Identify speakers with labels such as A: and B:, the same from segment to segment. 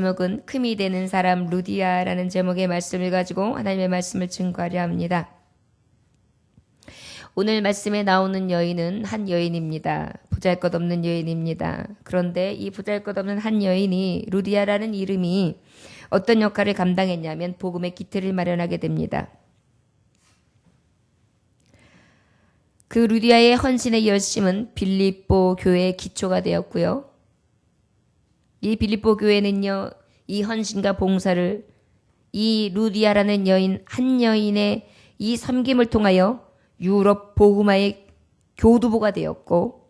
A: 제목은 큼이 되는 사람 루디아라는 제목의 말씀을 가지고 하나님의 말씀을 증거하려 합니다. 오늘 말씀에 나오는 여인은 한 여인입니다. 보잘것없는 여인입니다. 그런데 이 보잘것없는 한 여인이 루디아라는 이름이 어떤 역할을 감당했냐면 복음의 기틀을 마련하게 됩니다. 그 루디아의 헌신의 열심은 빌립보 교회의 기초가 되었고요. 이 빌립보 교회는요, 이 헌신과 봉사를 이 루디아라는 여인, 한 여인의 이 섬김을 통하여 유럽 복음화의 교두보가 되었고,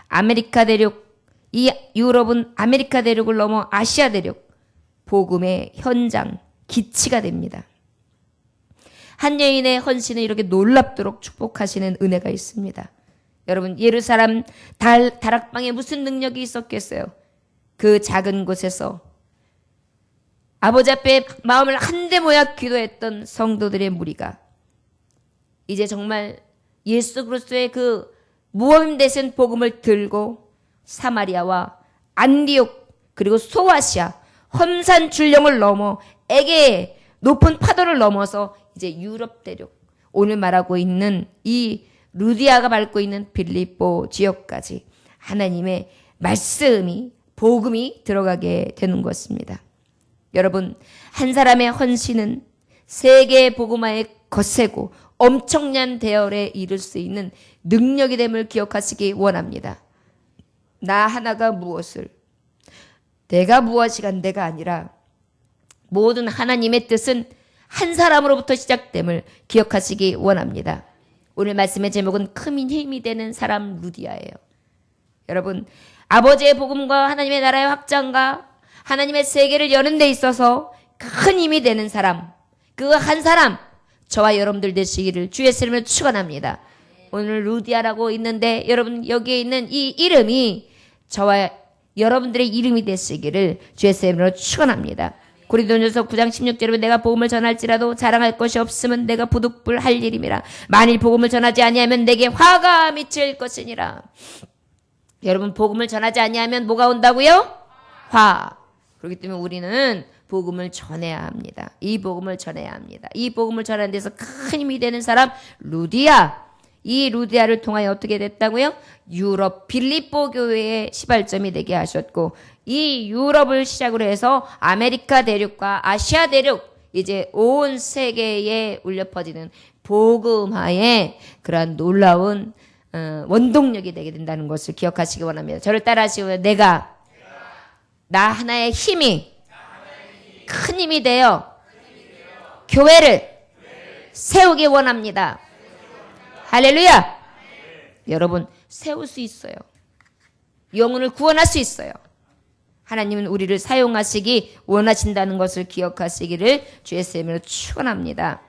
A: 아메리카 대륙, 이 유럽은 아메리카 대륙을 넘어 아시아 대륙, 복음의 현장, 기치가 됩니다. 한 여인의 헌신을 이렇게 놀랍도록 축복하시는 은혜가 있습니다. 여러분, 예루살렘 다락방에 무슨 능력이 있었겠어요? 그 작은 곳에서 아버지 앞에 마음을 한데 모여 기도했던 성도들의 무리가 이제 정말 예수 그리스도의 그 무언 되신 복음을 들고 사마리아와 안디옥 그리고 소아시아 험산 줄령을 넘어 에게의 높은 파도를 넘어서 이제 유럽 대륙, 오늘 말하고 있는 이 루디아가 밟고 있는 빌립보 지역까지 하나님의 말씀이, 복음이 들어가게 되는 것입니다. 여러분, 한 사람의 헌신은 세계 복음화의 거세고 엄청난 대열에 이를 수 있는 능력이 됨을 기억하시기 원합니다. 나 하나가 무엇을, 내가 무엇이간 내가 아니라 모든 하나님의 뜻은 한 사람으로부터 시작됨을 기억하시기 원합니다. 오늘 말씀의 제목은 큰 힘이 되는 사람 루디아예요. 여러분, 아버지의 복음과 하나님의 나라의 확장과 하나님의 세계를 여는 데 있어서 큰 힘이 되는 사람, 그 한 사람, 저와 여러분들 되시기를 주의 이름으로 축원합니다. 오늘 루디아라고 있는데 여러분 여기에 있는 이 이름이 저와 여러분들의 이름이 되시기를 주의 이름으로 축원합니다. 고린도전서 9장 16절에 내가 복음을 전할지라도 자랑할 것이 없으면 내가 부득불할 일임이라. 만일 복음을 전하지 아니하면 내게 화가 미칠 것이니라. 여러분, 복음을 전하지 아니하면 뭐가 온다고요? 화. 그렇기 때문에 우리는 복음을 전해야 합니다. 이 복음을 전해야 합니다. 이 복음을 전하는 데서 큰 힘이 되는 사람 루디아. 이 루디아를 통하여 어떻게 됐다고요? 유럽 빌립보 교회의 시발점이 되게 하셨고, 이 유럽을 시작으로 해서 아메리카 대륙과 아시아 대륙, 이제 온 세계에 울려 퍼지는 복음화의 그러한 놀라운 원동력이 되게 된다는 것을 기억하시기 원합니다. 저를 따라하시고, 내가 나 하나의 힘이 큰 힘이 되어 교회를 세우기 원합니다. 할렐루야. 여러분, 세울 수 있어요. 영혼을 구원할 수 있어요. 하나님은 우리를 사용하시기 원하신다는 것을 기억하시기를 주의 이름으로 축원합니다.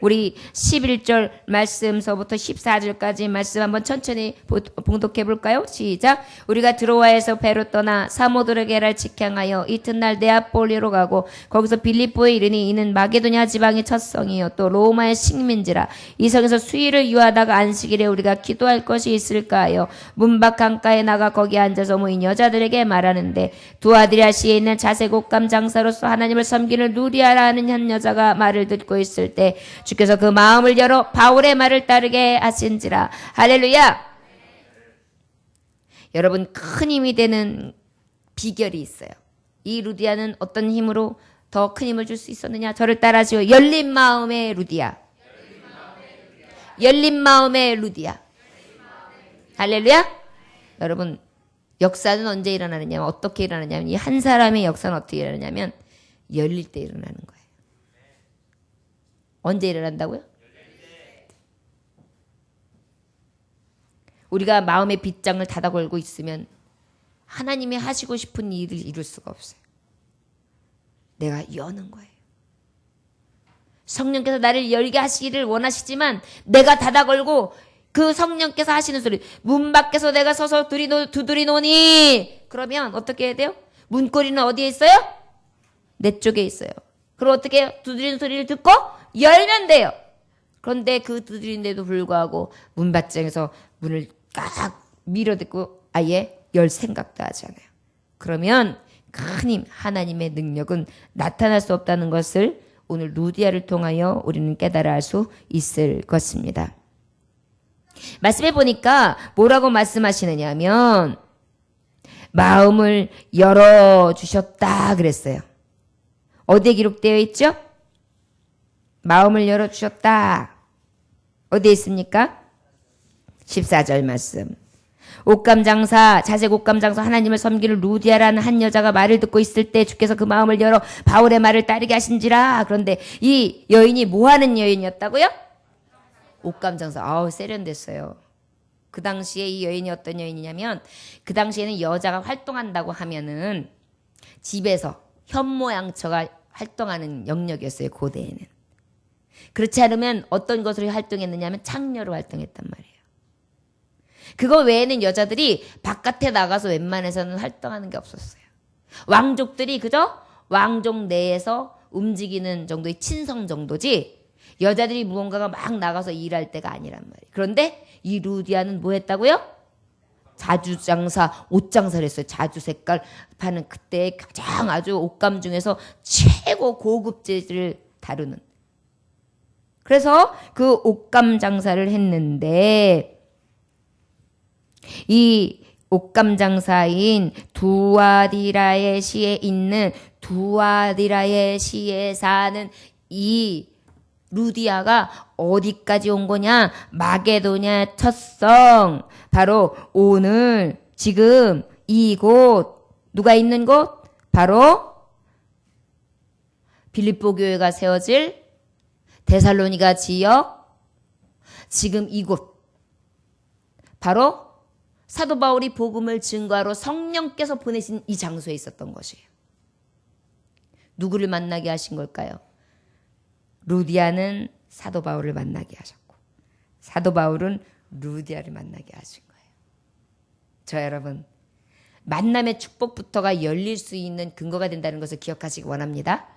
A: 우리 11절 말씀서부터 14절까지 말씀 한번 천천히 봉독해 볼까요? 시작. 우리가 드로아에서 배로 떠나 사모드르게를 직행하여 이튿날 네아폴리로 가고 거기서 빌립보에 이르니 이는 마게도냐 지방의 첫 성이요 또 로마의 식민지라. 이 성에서 수일을 유하다가 안식일에 우리가 기도할 것이 있을까 하여 문밖 강가에 나가 거기 앉아서 모인 여자들에게 말하는데 두아드리아시에 있는 자색옷감 장사로서 하나님을 섬기는 루디아라는 한 여자가 말을 듣고 있을 때 주께서 그 마음을 열어 바울의 말을 따르게 하신지라. 할렐루야. 여러분, 큰 힘이 되는 비결이 있어요. 이 루디아는 어떤 힘으로 더 큰 힘을 줄 수 있었느냐? 저를 따라하시고, 열린 마음의 루디아. 열린 마음의 루디아. 할렐루야. 여러분, 역사는 언제 일어나느냐면, 어떻게 일어나냐면, 이 한 사람의 역사는 어떻게 일어나냐면 열릴 때 일어나는 거예요. 언제 일어난다고요? 우리가 마음의 빗장을 닫아 걸고 있으면 하나님이 하시고 싶은 일을 이룰 수가 없어요. 내가 여는 거예요. 성령께서 나를 열게 하시기를 원하시지만 내가 닫아 걸고 그 성령께서 하시는 소리, 문 밖에서 내가 서서 두드리노니, 그러면 어떻게 해야 돼요? 문고리는 어디에 있어요? 내 쪽에 있어요. 그럼 어떻게 두드리는 소리를 듣고 열면 돼요. 그런데 그 두드리는데도 불구하고 문받장에서 문을 깍 밀어듣고 아예 열 생각도 하지 않아요. 그러면 큰 힘, 하나님의 능력은 나타날 수 없다는 것을 오늘 루디아를 통하여 우리는 깨달아 알 수 있을 것입니다. 말씀해 보니까 뭐라고 말씀하시느냐 하면 마음을 열어주셨다 그랬어요. 어디에 기록되어 있죠? 마음을 열어주셨다. 어디에 있습니까? 14절 말씀. 옥감장사, 자색 옥감장사 하나님을 섬기는 루디아라는 한 여자가 말을 듣고 있을 때 주께서 그 마음을 열어 바울의 말을 따르게 하신지라. 그런데 이 여인이 뭐하는 여인이었다고요? 옥감장사. 아우 세련됐어요. 그 당시에 이 여인이 어떤 여인이냐면 그 당시에는 여자가 활동한다고 하면은 집에서 현모양처가 활동하는 영역이었어요. 고대에는. 그렇지 않으면 어떤 것으로 활동했느냐 하면 창녀로 활동했단 말이에요. 그거 외에는 여자들이 바깥에 나가서 웬만해서는 활동하는 게 없었어요. 왕족들이 그저 왕족 내에서 움직이는 정도의 친성 정도지 여자들이 무언가가 막 나가서 일할 때가 아니란 말이에요. 그런데 이 루디아는 뭐 했다고요? 자주장사, 옷장사를 했어요. 자주 색깔 파는 그때 가장 아주 옷감 중에서 최고 고급 재질을 다루는. 그래서 그 옷감 장사를 했는데 이 옷감 장사인 두아디라의 시에 있는 두아디라의 시에 사는 이 루디아가 어디까지 온 거냐? 마게도냐 첫성. 바로 오늘 지금 이곳 누가 있는 곳? 바로 빌립보 교회가 세워질 데살로니가 지역 지금 이곳 바로 사도 바울이 복음을 증거하러 성령께서 보내신 이 장소에 있었던 것이에요. 누구를 만나게 하신 걸까요? 루디아는 사도 바울을 만나게 하셨고 사도 바울은 루디아를 만나게 하신 거예요. 저 여러분 만남의 축복부터가 열릴 수 있는 근거가 된다는 것을 기억하시기 원합니다.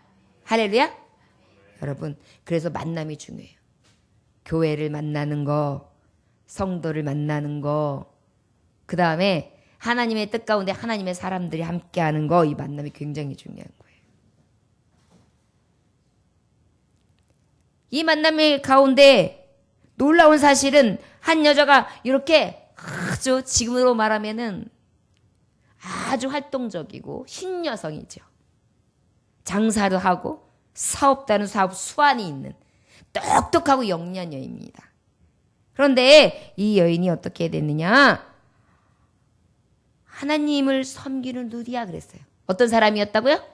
A: 할렐루야. 여러분 그래서 만남이 중요해요. 교회를 만나는 거, 성도를 만나는 거, 그 다음에 하나님의 뜻 가운데 하나님의 사람들이 함께하는 거, 이 만남이 굉장히 중요한 거예요. 이 만남의 가운데 놀라운 사실은 한 여자가 이렇게 아주 지금으로 말하면은 아주 활동적이고 신 여성이죠. 장사를 하고 사업다는 사업 수완이 있는 똑똑하고 영리한 여인입니다. 그런데 이 여인이 어떻게 됐느냐? 하나님을 섬기는 루디아 그랬어요. 어떤 사람이었다고요?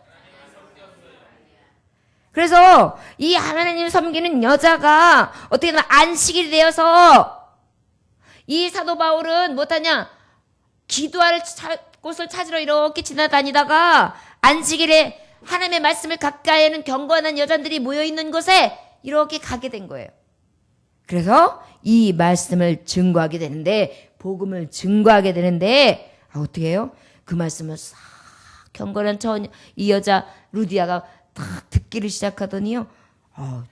A: 그래서 이 하나님을 섬기는 여자가 어떻게 보면 안식일이 되어서 이 사도 바울은 못하냐? 기도할 곳을 찾으러 이렇게 지나다니다가 안식일에 하나님의 말씀을 가까이 하는 경건한 여자들이 모여있는 곳에 이렇게 가게 된 거예요. 그래서 이 말씀을 증거하게 되는데 복음을 증거하게 되는데 어떻게 해요? 그 말씀을 싹 경건한 이 여자 루디아가 딱 듣기를 시작하더니요.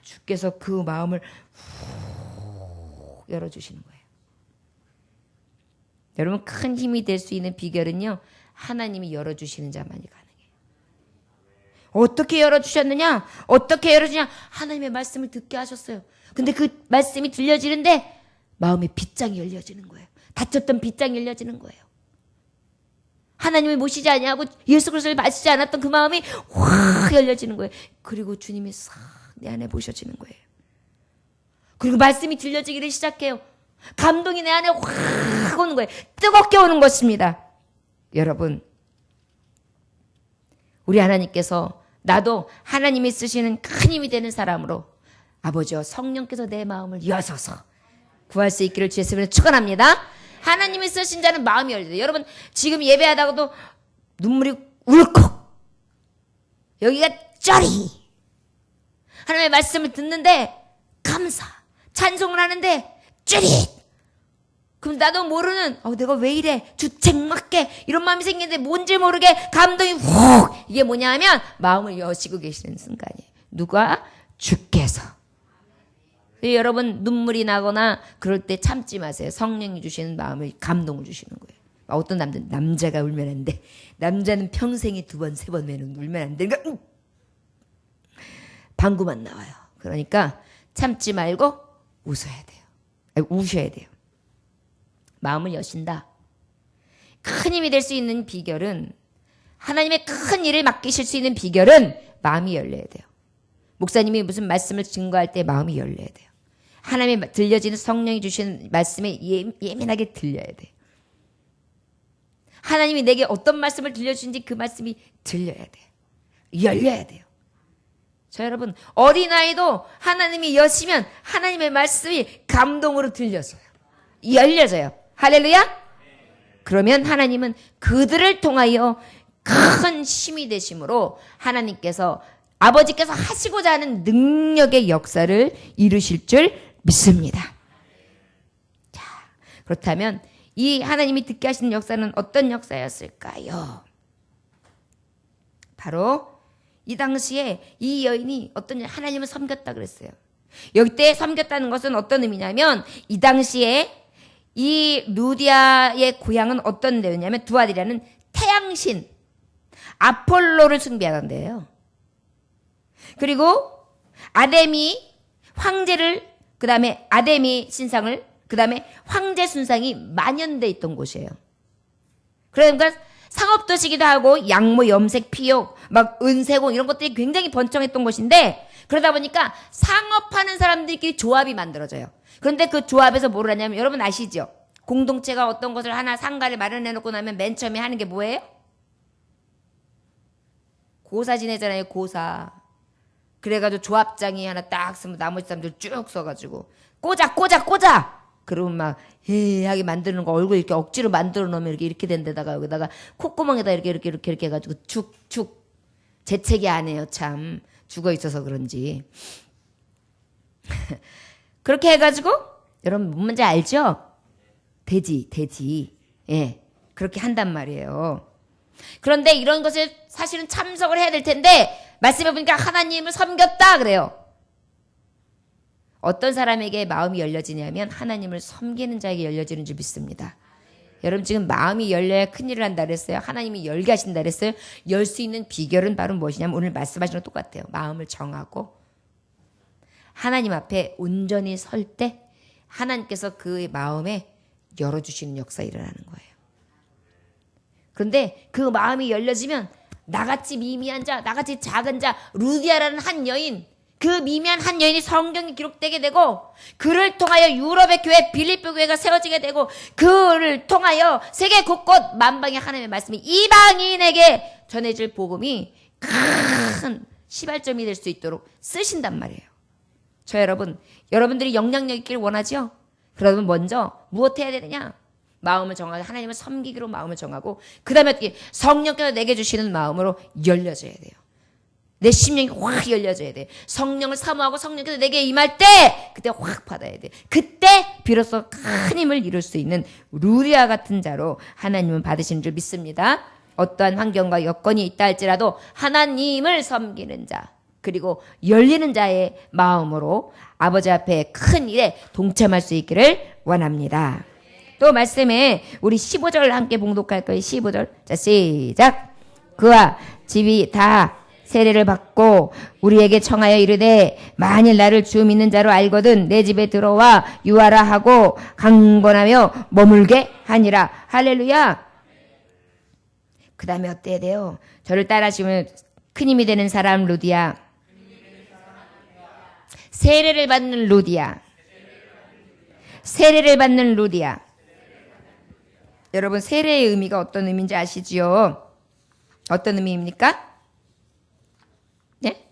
A: 주께서 그 마음을 훅 열어주시는 거예요. 여러분 큰 힘이 될 수 있는 비결은요. 하나님이 열어주시는 자만이 가능해요. 어떻게 열어주셨느냐? 어떻게 열어주냐? 하나님의 말씀을 듣게 하셨어요. 근데 그 말씀이 들려지는데 마음의 빗장이 열려지는 거예요. 닫혔던 빗장이 열려지는 거예요. 하나님을 모시지 아니하고 예수 그리스도를 마시지 않았던 그 마음이 확 열려지는 거예요. 그리고 주님이 싹 내 안에 보셔지는 거예요. 그리고 말씀이 들려지기를 시작해요. 감동이 내 안에 확 오는 거예요. 뜨겁게 오는 것입니다. 여러분 우리 하나님께서 나도 하나님이 쓰시는 큰 힘이 되는 사람으로 아버지와 성령께서 내 마음을 여셔서 구할 수 있기를 주의 이름으로 축원합니다. 하나님이 쓰신 자는 마음이 열려요. 여러분 지금 예배하다가도 눈물이 울컥 여기가 쩌리 하나님의 말씀을 듣는데 감사 찬송을 하는데 쩌릿 그럼 나도 모르는 내가 왜 이래 주책맞게 이런 마음이 생기는데 뭔지 모르게 감동이 훅 이게 뭐냐 하면 마음을 여시고 계시는 순간이에요. 누가? 주께서. 여러분 눈물이 나거나 그럴 때 참지 마세요. 성령이 주시는 마음을 감동을 주시는 거예요. 어떤 남자가 울면 안 돼. 남자는 평생에 2번, 3번 울면 안 되니까 방구만 나와요. 그러니까 참지 말고 웃어야 돼요. 아니, 우셔야 돼요. 마음을 여신다. 큰 힘이 될 수 있는 비결은, 하나님의 큰 일을 맡기실 수 있는 비결은 마음이 열려야 돼요. 목사님이 무슨 말씀을 증거할 때 마음이 열려야 돼요. 하나님의 들려지는 성령이 주시는 말씀에 예민하게 들려야 돼요. 하나님이 내게 어떤 말씀을 들려주신지 그 말씀이 들려야 돼요. 열려야 돼요. 저 여러분, 어린아이도 하나님이 여시면 하나님의 말씀이 감동으로 들려져요. 열려져요. 할렐루야? 그러면 하나님은 그들을 통하여 큰 힘이 되심으로 하나님께서, 아버지께서 하시고자 하는 능력의 역사를 이루실 줄 믿습니다. 자, 그렇다면 이 하나님이 듣게 하시는 역사는 어떤 역사였을까요? 바로 이 당시에 이 여인이 어떤 하나님을 섬겼다 그랬어요. 여기 때 섬겼다는 것은 어떤 의미냐면, 이 당시에 이 루디아의 고향은 어떤 데였냐면, 두 아들이라는 태양신 아폴로를 숭배하던 데예요. 그리고 아데미 황제를, 그 다음에 아데미 신상을, 그 다음에 황제 순상이 만연돼 있던 곳이에요. 그러니까 상업도시기도 하고 양모, 염색, 피욕, 막 은세공 이런 것들이 굉장히 번창했던 곳인데, 그러다 보니까 상업하는 사람들끼리 조합이 만들어져요. 그런데 그 조합에서 뭐를 하냐면, 여러분 아시죠? 공동체가 어떤 것을 하나 상가를 마련해 놓고 나면 맨 처음에 하는 게 뭐예요? 고사 지내잖아요. 고사. 그래가지고 조합장이 하나 딱 쓰면 나머지 사람들 쭉 써가지고 꽂아 그러면 막 해하게 만드는 거, 얼굴 이렇게 억지로 만들어 놓으면 이렇게 된 데다가 여기다가 콧구멍에다 이렇게 해가지고 축 재채기 안 해요. 참 죽어 있어서 그런지. 그렇게 해가지고, 여러분 뭔지 알죠? 돼지. 예, 그렇게 한단 말이에요. 그런데 이런 것을 사실은 참석을 해야 될 텐데, 말씀해 보니까 하나님을 섬겼다 그래요. 어떤 사람에게 마음이 열려지냐면 하나님을 섬기는 자에게 열려지는 줄 믿습니다. 여러분 지금 마음이 열려야 큰일을 한다 그랬어요. 하나님이 열게 하신다 그랬어요. 열 수 있는 비결은 바로 무엇이냐면, 오늘 말씀하신 거 똑같아요. 마음을 정하고 하나님 앞에 온전히 설 때 하나님께서 그의 마음에 열어주시는 역사 일어나는 거예요. 그런데 그 마음이 열려지면 나같이 미미한 자, 나같이 작은 자, 루디아라는 한 여인, 그 미미한 한 여인이 성경에 기록되게 되고, 그를 통하여 유럽의 교회, 빌립보 교회가 세워지게 되고, 그를 통하여 세계 곳곳 만방의 하나님의 말씀이 이방인에게 전해질 복음이 큰 시발점이 될 수 있도록 쓰신단 말이에요. 저 여러분들이 영향력 있기를 원하죠? 그러면 먼저 무엇 해야 되느냐? 마음을 정하고 하나님을 섬기기로 마음을 정하고, 그 다음에 어떻게 성령께서 내게 주시는 마음으로 열려져야 돼요. 내 심령이 확 열려져야 돼. 성령을 사모하고 성령께서 내게 임할 때 그때 확 받아야 돼. 그때 비로소 큰 힘을 이룰 수 있는 루디아 같은 자로 하나님은 받으시는 줄 믿습니다. 어떠한 환경과 여건이 있다 할지라도 하나님을 섬기는 자, 그리고 열리는 자의 마음으로 아버지 앞에 큰 일에 동참할 수 있기를 원합니다. 또 말씀에 우리 15절 함께 봉독할 거예요. 15절. 자, 시작. 그와 집이 다 세례를 받고 우리에게 청하여 이르되, 만일 나를 주 믿는 자로 알거든 내 집에 들어와 유하라 하고 강권하며 머물게 하니라. 할렐루야. 그 다음에 어때야 돼요? 저를 따라하시면 큰 힘이 되는 사람 루디아, 세례를 받는 루디아, 세례를 받는 루디아. 여러분 세례의 의미가 어떤 의미인지 아시지요? 어떤 의미입니까? 네?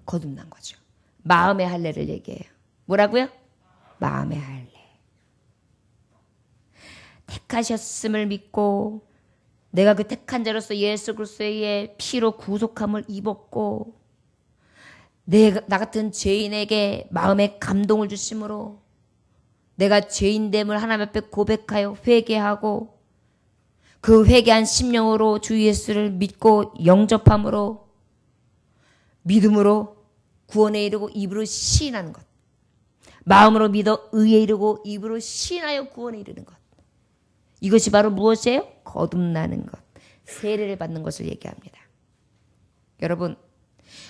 A: 거듭난 거죠. 마음의 할례를 얘기해요. 뭐라고요? 마음의 할례. 택하셨음을 믿고 내가 그 택한 자로서 예수 그리스도의 피로 구속함을 입었고, 나 같은 죄인에게 마음의 감동을 주심으로 내가 죄인됨을 하나님 앞에 고백하여 회개하고, 그 회개한 심령으로 주 예수를 믿고 영접함으로, 믿음으로 구원에 이르고 입으로 시인하는 것. 마음으로 믿어 의에 이르고 입으로 시인하여 구원에 이르는 것. 이것이 바로 무엇이에요? 거듭나는 것. 세례를 받는 것을 얘기합니다. 여러분,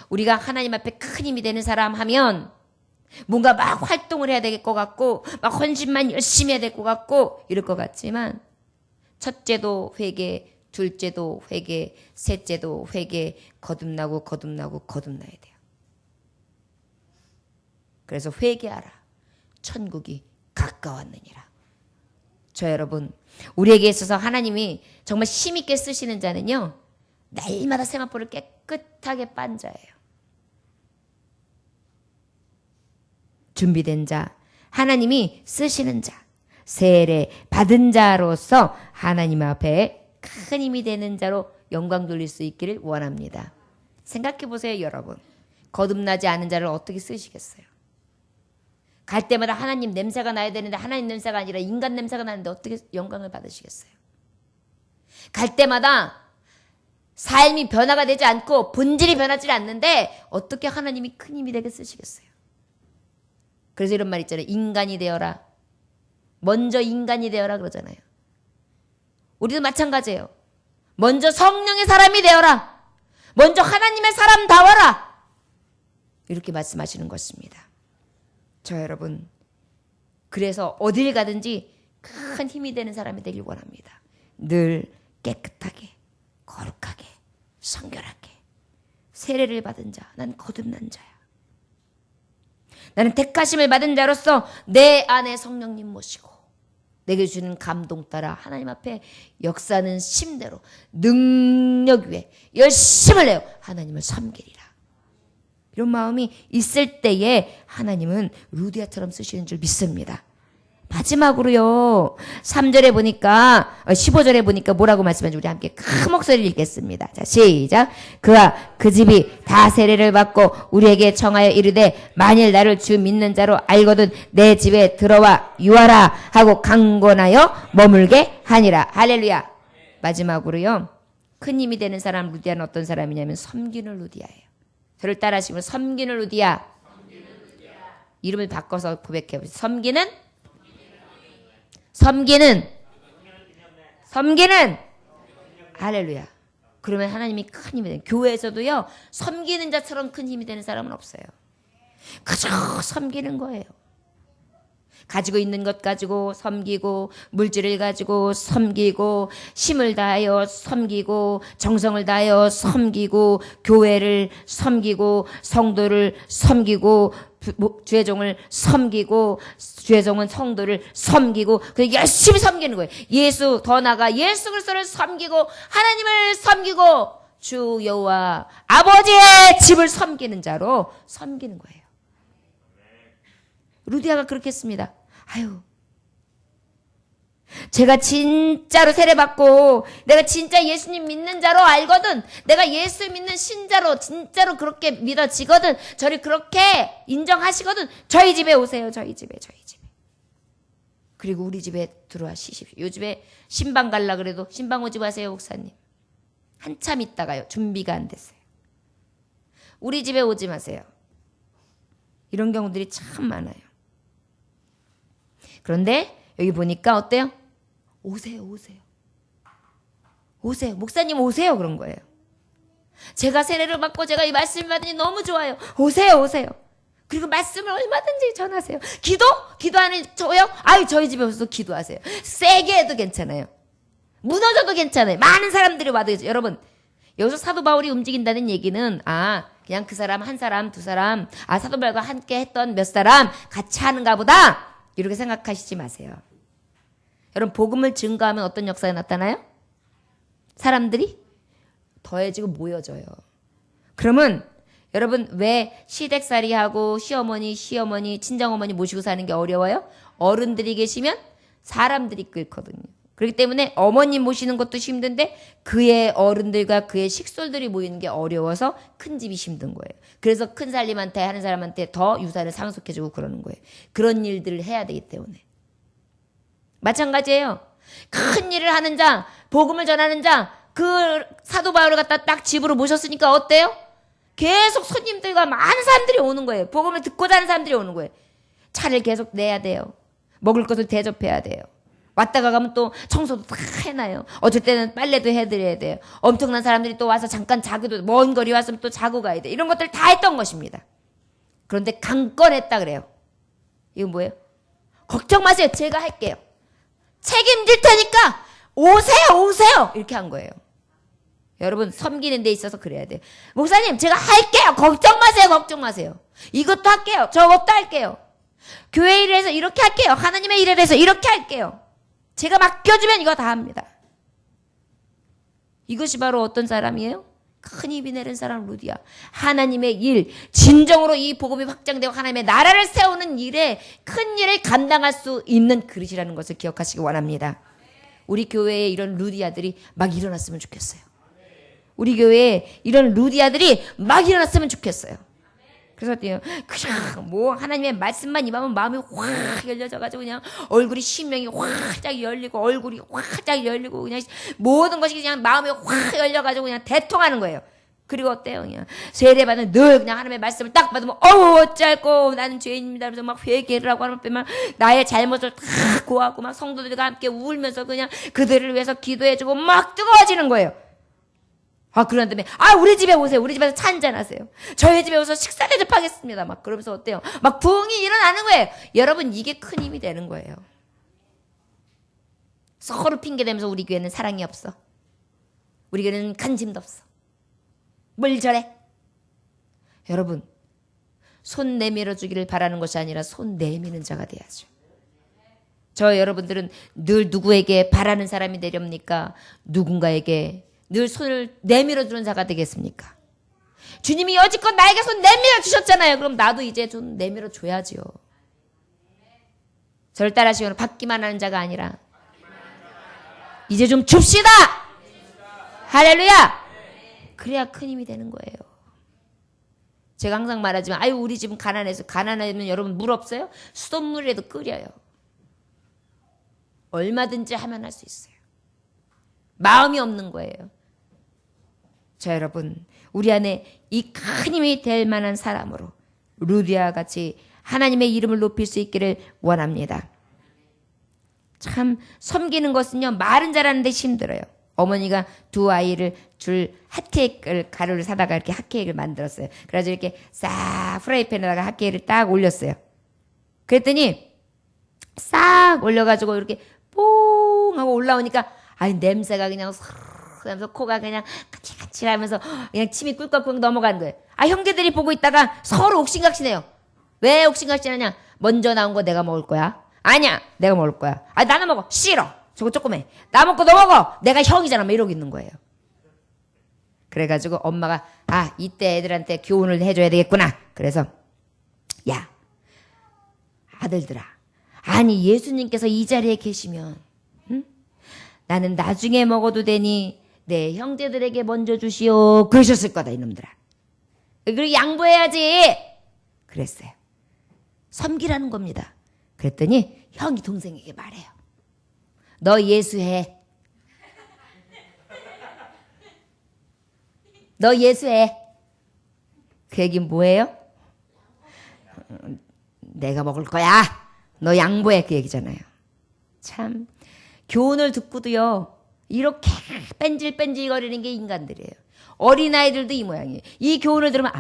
A: 우리가 하나님 앞에 큰 힘이 되는 사람 하면 뭔가 막 활동을 해야 될 것 같고 막 헌신만 열심히 해야 될 것 같고 이럴 것 같지만 첫째도 회개, 둘째도 회개, 셋째도 회개, 거듭나고 거듭나야 돼요. 그래서 회개하라. 천국이 가까웠느니라. 저 여러분, 우리에게 있어서 하나님이 정말 힘있게 쓰시는 자는요, 날마다 세마포를 깨끗하게 빤 자예요. 준비된 자, 하나님이 쓰시는 자, 세례 받은 자로서 하나님 앞에 큰 힘이 되는 자로 영광 돌릴 수 있기를 원합니다. 생각해 보세요, 여러분. 거듭나지 않은 자를 어떻게 쓰시겠어요? 갈 때마다 하나님 냄새가 나야 되는데 하나님 냄새가 아니라 인간 냄새가 나는데 어떻게 영광을 받으시겠어요? 갈 때마다 삶이 변화가 되지 않고 본질이 변하지 않는데 어떻게 하나님이 큰 힘이 되게 쓰시겠어요? 그래서 이런 말 있잖아요. 인간이 되어라. 먼저 인간이 되어라 그러잖아요. 우리도 마찬가지예요. 먼저 성령의 사람이 되어라. 먼저 하나님의 사람다워라. 이렇게 말씀하시는 것입니다. 저 여러분, 그래서 어딜 가든지 큰 힘이 되는 사람이 되길 원합니다. 늘 깨끗하게, 거룩하게, 성결하게 세례를 받은 자, 난 거듭난 자야. 나는 택하심을 받은 자로서 내 안에 성령님 모시고 내게 주는 감동 따라 하나님 앞에 역사는 심대로 능력 위에 열심을 내어 하나님을 섬기리라. 이런 마음이 있을 때에 하나님은 루디아처럼 쓰시는 줄 믿습니다. 마지막으로요, 3절에 보니까 15절에 보니까 뭐라고 말씀하는지 우리 함께 큰 목소리를 읽겠습니다. 자, 시작. 그와 그 집이 다 세례를 받고 우리에게 청하여 이르되 만일 나를 주 믿는 자로 알거든 내 집에 들어와 유하라 하고 강권하여 머물게 하니라. 할렐루야. 마지막으로요, 큰 힘이 되는 사람 루디아는 어떤 사람이냐면 섬기는 루디아예요. 저를 따라하시면 섬기는 루디아. 이름을 바꿔서 고백해보세요. 섬기는 할렐루야. 그러면 하나님이 큰 힘이 돼요. 교회에서도요, 섬기는 자처럼 큰 힘이 되는 사람은 없어요. 그저 섬기는 거예요. 가지고 있는 것 가지고 섬기고, 물질을 가지고 섬기고, 힘을 다하여 섬기고, 정성을 다하여 섬기고, 교회를 섬기고, 성도를 섬기고, 주의 종을 섬기고, 주의 종은 성도를 섬기고, 그 열심히 섬기는 거예요. 예수, 더 나아가 예수 그리스도를 섬기고, 하나님을 섬기고, 주 여호와 아버지의 집을 섬기는 자로 섬기는 거예요. 루디아가 그렇게 했습니다. 아유, 제가 진짜로 세례받고 내가 진짜 예수님 믿는 자로 알거든, 내가 예수 믿는 신자로 진짜로 그렇게 믿어지거든, 저를 그렇게 인정하시거든, 저희 집에 오세요. 저희 집에. 그리고 우리 집에 들어와 쉬십시오. 요 집에 신방 갈라 그래도 신방 오지 마세요, 목사님. 한참 있다가요, 준비가 안 됐어요. 우리 집에 오지 마세요. 이런 경우들이 참 많아요. 그런데 여기 보니까 어때요? 오세요. 목사님 오세요. 그런 거예요. 제가 세례를 받고 제가 이 말씀을 받으니 너무 좋아요. 오세요. 그리고 말씀을 얼마든지 전하세요. 기도하는 저요? 아유, 저희 집에 오셔서 기도하세요. 세게 해도 괜찮아요. 무너져도 괜찮아요. 많은 사람들이 와도. 여러분, 여기서 사도 바울이 움직인다는 얘기는 그냥 그 사람, 한 사람, 두 사람, 사도 바울과 함께 했던 몇 사람 같이 하는가 보다, 이렇게 생각하시지 마세요. 여러분, 복음을 증거하면 어떤 역사가 나타나요? 사람들이 더해지고 모여져요. 그러면 여러분, 왜 시댁살이하고 시어머니, 친정어머니 모시고 사는 게 어려워요? 어른들이 계시면 사람들이 끓거든요. 그렇기 때문에 어머님 모시는 것도 힘든데 그의 어른들과 그의 식솔들이 모이는 게 어려워서 큰 집이 힘든 거예요. 그래서 큰 살림한테 하는 사람한테 더 유산을 상속해주고 그러는 거예요. 그런 일들을 해야 되기 때문에. 마찬가지예요. 큰 일을 하는 자, 복음을 전하는 자, 그 사도 바울을 갖다 딱 집으로 모셨으니까 어때요? 계속 손님들과 많은 사람들이 오는 거예요. 복음을 듣고자 하는 사람들이 오는 거예요. 차를 계속 내야 돼요. 먹을 것을 대접해야 돼요. 왔다가 가면 또 청소도 다 해놔요. 어쩔 때는 빨래도 해드려야 돼요. 엄청난 사람들이 또 와서 잠깐 자기도 먼 거리 왔으면 또 자고 가야 돼. 이런 것들 다 했던 것입니다. 그런데 강권했다 그래요. 이건 뭐예요? 걱정 마세요. 제가 할게요. 책임질 테니까 오세요. 이렇게 한 거예요. 여러분 섬기는 데 있어서 그래야 돼요. 목사님 제가 할게요. 걱정 마세요. 이것도 할게요. 저것도 할게요. 교회 일을 해서 이렇게 할게요. 하나님의 일을 해서 이렇게 할게요. 제가 맡겨주면 이거 다 합니다. 이것이 바로 어떤 사람이에요? 큰 입이 내린 사람 루디아. 하나님의 일, 진정으로 이 복음이 확장되고 하나님의 나라를 세우는 일에 큰 일을 감당할 수 있는 그릇이라는 것을 기억하시기 원합니다. 우리 교회에 이런 루디아들이 막 일어났으면 좋겠어요. 우리 교회에 이런 루디아들이 막 일어났으면 좋겠어요. 그래서 어때요? 그냥 뭐 하나님의 말씀만 임하면 마음이 확 열려져가지고 그냥 얼굴이 심령이 확짝 열리고 얼굴이 확짝 열리고 그냥 모든 것이 그냥 마음이 확 열려가지고 그냥 대통하는 거예요. 그리고 어때요? 그냥 세례받은 늘 그냥 하나님의 말씀을 딱 받으면 어쩔고 나는 죄인입니다. 그래서 막 회개를 하고 하는 막 나의 잘못을 다 고하고 막 성도들과 함께 울면서 그냥 그들을 위해서 기도해주고 막 뜨거워지는 거예요. 그런 다음에, 우리 집에 오세요. 우리 집에서 차 한잔하세요. 저희 집에 오셔서 식사 대접하겠습니다. 막 그러면서 어때요? 막 부흥이 일어나는 거예요. 여러분, 이게 큰 힘이 되는 거예요. 서로 핑계대면서 우리 교회는 사랑이 없어. 우리 교회는 관심도 없어. 뭘 저래? 여러분, 손 내밀어 주기를 바라는 것이 아니라 손 내미는 자가 돼야죠. 저 여러분들은 늘 누구에게 바라는 사람이 되렵니까? 누군가에게 늘 손을 내밀어 주는 자가 되겠습니까? 주님이 여지껏 나에게 손 내밀어 주셨잖아요. 그럼 나도 이제 좀 내밀어 줘야지요. 저를 따라하시면 받기만 하는 자가 아니라 이제 좀 줍시다. 할렐루야. 그래야 큰 힘이 되는 거예요. 제가 항상 말하지만 우리 집은 가난해서 가난하면 여러분 물 없어요? 수돗물이라도 끓여요. 얼마든지 하면 할 수 있어요. 마음이 없는 거예요. 자, 여러분, 우리 안에 이 큰 힘이 될 만한 사람으로 루디아 같이 하나님의 이름을 높일 수 있기를 원합니다. 참 섬기는 것은요, 말은 잘하는데 힘들어요. 어머니가 두 아이를 줄 핫케이크를 가루를 사다가 이렇게 핫케이크를 만들었어요. 그래서 이렇게 싹 프라이팬에다가 hat케이크를 딱 올렸어요. 그랬더니 싹 올려가지고 이렇게 뽕 하고 올라오니까 냄새가 그냥 그러면서 코가 그냥 까칠까칠하면서 그냥 침이 꿀꺽꿀꺽 넘어가는 거예요. 형제들이 보고 있다가 서로 옥신각신해요. 왜 옥신각신하냐? 먼저 나온 거 내가 먹을 거야. 아니야, 내가 먹을 거야. 나는 먹어. 싫어. 저거 조그매. 나 먹고 너 먹어. 내가 형이잖아. 막 이러고 있는 거예요. 그래가지고 엄마가 이때 애들한테 교훈을 해줘야 되겠구나. 그래서 야, 아들들아, 예수님께서 이 자리에 계시면 나는 나중에 먹어도 되니 내 형제들에게 먼저 주시오. 그러셨을 거다, 이놈들아. 그리고 양보해야지. 그랬어요. 섬기라는 겁니다. 그랬더니 형이 동생에게 말해요. 너 예수해. 너 예수해. 그 얘기는 뭐예요? 내가 먹을 거야. 너 양보해. 그 얘기잖아요. 참 교훈을 듣고도요, 이렇게 뺀질뺀질거리는 게 인간들이에요. 어린아이들도 이 모양이에요. 이 교훈을 들으면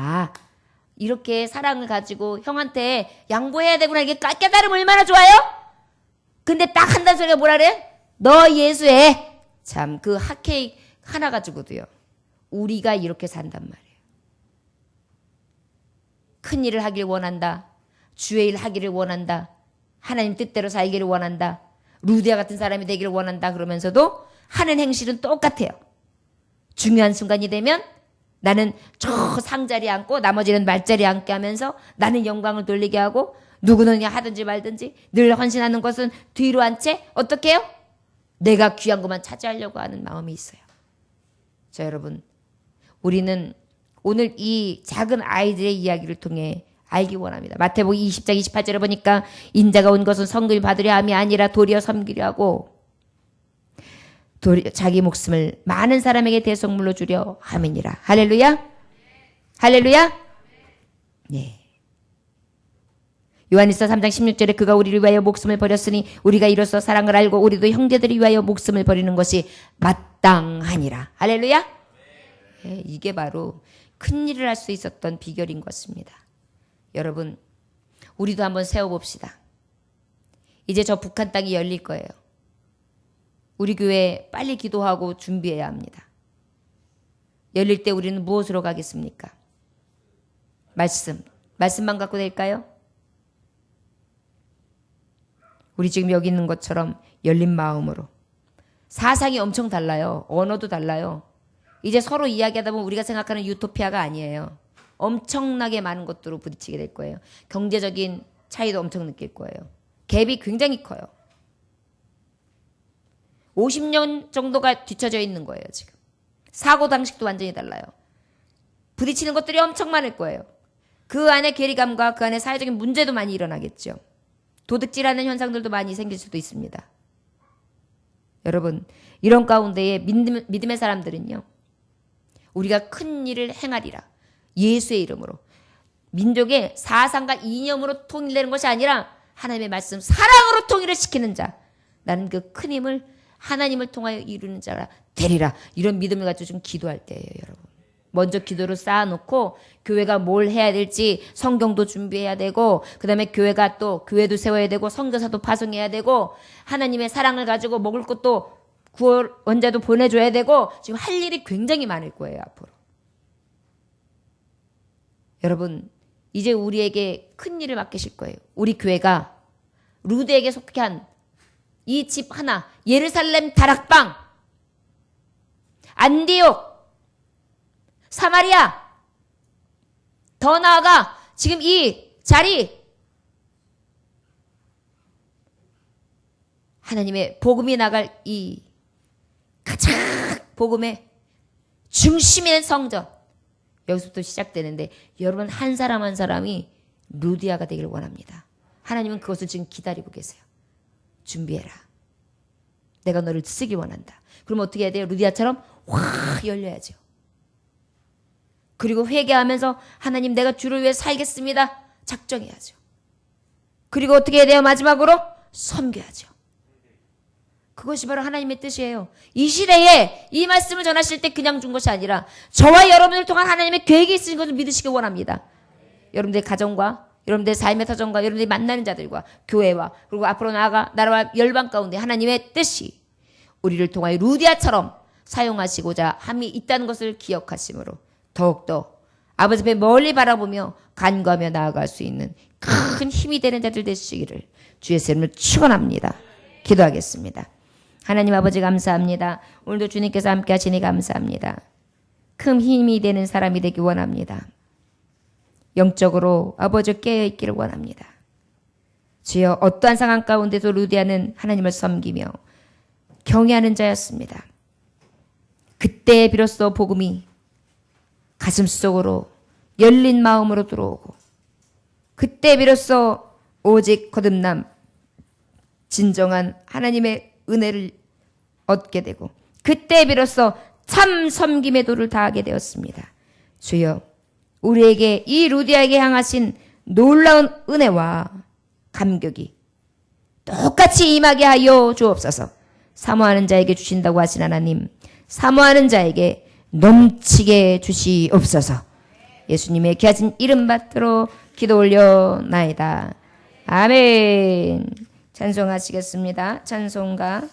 A: 이렇게 사랑을 가지고 형한테 양보해야 되구나. 이게 깨달으면 얼마나 좋아요? 근데 딱 한다는 소리가 뭐라 그래? 너 예수해. 참 그 핫케이크 하나 가지고도요, 우리가 이렇게 산단 말이에요. 큰 일을 하길 원한다. 주의 일 하기를 원한다. 하나님 뜻대로 살기를 원한다. 루디아 같은 사람이 되기를 원한다. 그러면서도 하는 행실은 똑같아요. 중요한 순간이 되면 나는 저 상자리에 앉고 나머지는 말자리에 앉게 하면서 나는 영광을 돌리게 하고, 누구는 그냥 하든지 말든지 늘 헌신하는 것은 뒤로 한 채 어떻게 해요? 내가 귀한 것만 차지하려고 하는 마음이 있어요. 자, 여러분, 우리는 오늘 이 작은 아이들의 이야기를 통해 알기 원합니다. 마태복음 20장 28절에 보니까 인자가 온 것은 성금을 받으려 함이 아니라 도리어 섬기려 하고 자기 목숨을 많은 사람에게 대속물로 주려 함이니라. 할렐루야. 할렐루야. 네. 요한일서 3장 16절에 그가 우리를 위하여 목숨을 버렸으니 우리가 이로써 사랑을 알고 우리도 형제들을 위하여 목숨을 버리는 것이 마땅하니라. 할렐루야. 네, 이게 바로 큰 일을 할 수 있었던 비결인 것 같습니다. 여러분, 우리도 한번 세워봅시다. 이제 저 북한 땅이 열릴 거예요. 우리 교회 빨리 기도하고 준비해야 합니다. 열릴 때 우리는 무엇으로 가겠습니까? 말씀만 갖고 될까요? 우리 지금 여기 있는 것처럼 열린 마음으로. 사상이 엄청 달라요. 언어도 달라요. 이제 서로 이야기하다 보면 우리가 생각하는 유토피아가 아니에요. 엄청나게 많은 것들로 부딪히게 될 거예요. 경제적인 차이도 엄청 느낄 거예요. 갭이 굉장히 커요. 50년 정도가 뒤쳐져 있는 거예요, 지금. 사고 방식도 완전히 달라요. 부딪히는 것들이 엄청 많을 거예요. 그 안에 괴리감과 그 안에 사회적인 문제도 많이 일어나겠죠. 도둑질하는 현상들도 많이 생길 수도 있습니다. 여러분, 이런 가운데에 믿음의 사람들은요, 우리가 큰 일을 행하리라. 예수의 이름으로. 민족의 사상과 이념으로 통일되는 것이 아니라 하나님의 말씀, 사랑으로 통일을 시키는 자. 나는 그 큰 힘을 하나님을 통하여 이루는 자라 되리라. 이런 믿음을 가지고 좀 기도할 때예요, 여러분. 먼저 기도를 쌓아놓고 교회가 뭘 해야 될지 성경도 준비해야 되고, 그 다음에 교회가 또 교회도 세워야 되고, 선교사도 파송해야 되고, 하나님의 사랑을 가지고 먹을 것도 구원자도 보내줘야 되고, 지금 할 일이 굉장히 많을 거예요, 앞으로. 여러분, 이제 우리에게 큰 일을 맡기실 거예요. 우리 교회가 루드에게 속한 이 집 하나, 예루살렘 다락방, 안디옥, 사마리아, 더 나아가 지금 이 자리, 하나님의 복음이 나갈 이 가장 복음의 중심인 성전, 여기서부터 시작되는데, 여러분 한 사람 한 사람이 루디아가 되기를 원합니다. 하나님은 그것을 지금 기다리고 계세요. 준비해라. 내가 너를 쓰기 원한다. 그럼 어떻게 해야 돼요? 루디아처럼 확 열려야죠. 그리고 회개하면서 하나님, 내가 주를 위해 살겠습니다. 작정해야죠. 그리고 어떻게 해야 돼요? 마지막으로 섬겨야죠. 그것이 바로 하나님의 뜻이에요. 이 시대에 이 말씀을 전하실 때 그냥 준 것이 아니라 저와 여러분을 통한 하나님의 계획이 있으신 것을 믿으시기 원합니다. 여러분들의 가정과 여러분들의 삶의 터전과 여러분들이 만나는 자들과 교회와 그리고 앞으로 나아가 나라와 열방 가운데 하나님의 뜻이 우리를 통하여 루디아처럼 사용하시고자 함이 있다는 것을 기억하심으로 더욱더 아버지 앞에 멀리 바라보며 간구하며 나아갈 수 있는 큰 힘이 되는 자들 되시기를 주의 이름으로 축원합니다. 기도하겠습니다. 하나님 아버지 감사합니다. 오늘도 주님께서 함께 하시니 감사합니다. 큰 힘이 되는 사람이 되기 원합니다. 영적으로 아버지 깨어있기를 원합니다. 주여, 어떠한 상황 가운데도 루디아는 하나님을 섬기며 경외하는 자였습니다. 그때 비로소 복음이 가슴속으로 열린 마음으로 들어오고, 그때 비로소 오직 거듭남, 진정한 하나님의 은혜를 얻게 되고, 그때 비로소 참 섬김의 도를 다하게 되었습니다. 주여, 우리에게 이 루디아에게 향하신 놀라운 은혜와 감격이 똑같이 임하게 하여 주옵소서. 사모하는 자에게 주신다고 하신 하나님, 사모하는 자에게 넘치게 주시옵소서. 예수님의 귀하신 이름 받들어 기도 올려나이다. 아멘. 찬송하시겠습니다. 찬송가